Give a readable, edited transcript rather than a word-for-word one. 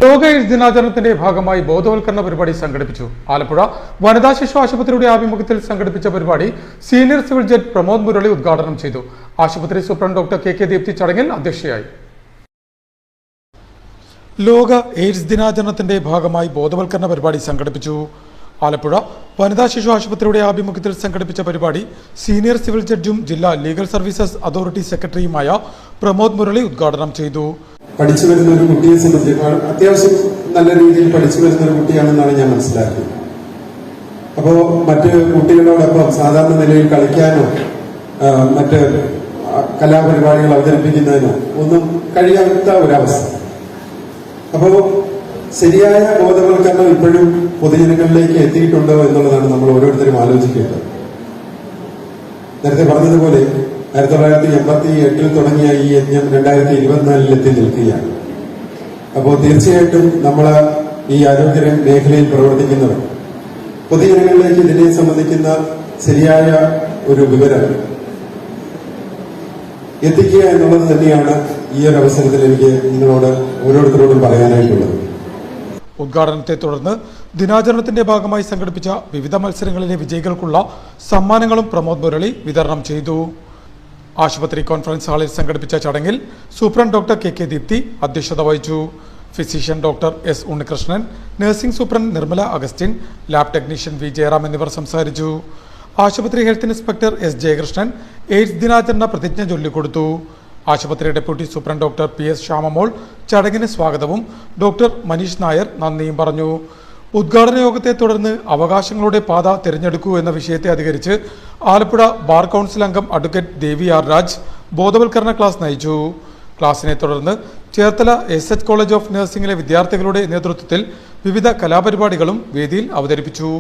ലോക എയ്ഡ്സ് ദിനാചരണത്തിന്റെ ഭാഗമായി ബോധവൽക്കരണ പരിപാടി സംഘടിപ്പിച്ചു. ആലപ്പുഴ വനിതാ ശിശു ആശുപത്രിയുടെ ആഭിമുഖ്യത്തിൽ സംഘടിപ്പിച്ച പരിപാടി senior civil judge Pramod Murali ഉദ്ഘാടനം ചെയ്തു. ആശുപത്രി സൂപ്രണ്ട് ഡോക്ടർ കെ ദീപ്തി ചടങ്ങിൽ അധ്യക്ഷയായി. ലോക എയ്ഡ്സ് ദിനാചരണത്തിന്റെ ഭാഗമായി ബോധവൽക്കരണ പരിപാടി സംഘടിപ്പിച്ചു. ആലപ്പുഴ വനിതാ ശിശു ആശുപത്രിയുടെ ആഭിമുഖ്യത്തിൽ സംഘടിപ്പിച്ച പരിപാടി സീനിയർ സിവിൽ ജഡ്ജും ജില്ലാ ലീഗൽ സർവീസസ് അതോറിറ്റി സെക്രട്ടറിയുമായ പ്രമോദ് മുരളി ഉദ്ഘാടനം ചെയ്തു. പഠിച്ചു വരുന്ന ഒരു കുട്ടിയെ സംബന്ധിച്ച് അത്യാവശ്യം നല്ല രീതിയിൽ പഠിച്ചു വരുന്ന ഒരു കുട്ടിയാണെന്നാണ് ഞാൻ മനസ്സിലാക്കിയത്. അപ്പോൾ മറ്റ് കുട്ടികളോടൊപ്പം സാധാരണ നിലയിൽ കളിക്കാനോ മറ്റ് കലാപരിപാടികൾ അവതരിപ്പിക്കുന്നതിനോ ഒന്നും കഴിയാത്ത ഒരവസ്ഥ. അപ്പോൾ ശരിയായ ബോധവൽക്കരണം ഇപ്പോഴും പൊതുജനങ്ങളിലേക്ക് എത്തിയിട്ടുണ്ടോ എന്നുള്ളതാണ് നമ്മൾ ഓരോരുത്തരും ആലോചിക്കേണ്ടത്. നേരത്തെ പറഞ്ഞതുപോലെ 1988 തുടങ്ങിയ ഈ യജ്ഞം 2024 എത്തി നിൽക്കുകയാണ്. അപ്പോൾ തീർച്ചയായിട്ടും നമ്മൾ ഈ ആരോഗ്യ മേഖലയിൽ പ്രവർത്തിക്കുന്നവർ പൊതുജനങ്ങളിലേക്ക് ഇതിനെ സംബന്ധിക്കുന്ന ശരിയായ ഒരു വിവരം എത്തിക്കുക എന്നുള്ളത് തന്നെയാണ് ഈ ഒരു അവസരത്തിൽ എനിക്ക് നിങ്ങളോട് ഓരോരുത്തരോടും പറയാനായിട്ടുള്ളത്. ഉദ്ഘാടനത്തെ തുടർന്ന് ദിനാചരണത്തിന്റെ ഭാഗമായി സംഘടിപ്പിച്ച വിവിധ മത്സരങ്ങളിലെ വിജയികൾക്കുള്ള സമ്മാനങ്ങളും പ്രമോദ് മുരളി വിതരണം ചെയ്തു. ആശുപത്രി കോൺഫറൻസ് ഹാളിൽ സംഘടിപ്പിച്ച ചടങ്ങിൽ സൂപ്രണ്ട് ഡോക്ടർ കെ ദീപ്തി അധ്യക്ഷത വഹിച്ചു. Physician doctor S Unnikrishnan, nursing സൂപ്രണ്ട് Nirmala Augustine, lab technician V Jayaram എന്നിവർ സംസാരിച്ചു. ആശുപത്രി health inspector S Jayakrishnan AIDS ദിനാചരണ പ്രതിജ്ഞ ചൊല്ലിക്കൊടുത്തു. ആശുപത്രി ഡെപ്യൂട്ടി സൂപ്രണ്ട് ഡോക്ടർ PS ശ്യാമമോൾ ചടങ്ങിന് സ്വാഗതവും ഡോക്ടർ മനീഷ് നായർ നന്ദിയും പറഞ്ഞു. ഉദ്ഘാടന യോഗത്തെ തുടർന്ന് അവകാശങ്ങളുടെ പാത തിരഞ്ഞെടുക്കൂ എന്ന വിഷയത്തെ അധികരിച്ച് ആലപ്പുഴ ബാർ കൗൺസിൽ അംഗം അഡ്വക്കേറ്റ് ദേവി ആർ രാജ് ബോധവൽക്കരണ ക്ലാസ് നയിച്ചു. ക്ലാസിനെ തുടർന്ന് ചേർത്തല SH കോളേജ് ഓഫ് നഴ്സിംഗിലെ വിദ്യാർത്ഥികളുടെ നേതൃത്വത്തിൽ വിവിധ കലാപരിപാടികളും വേദിയിൽ അവതരിപ്പിച്ചു.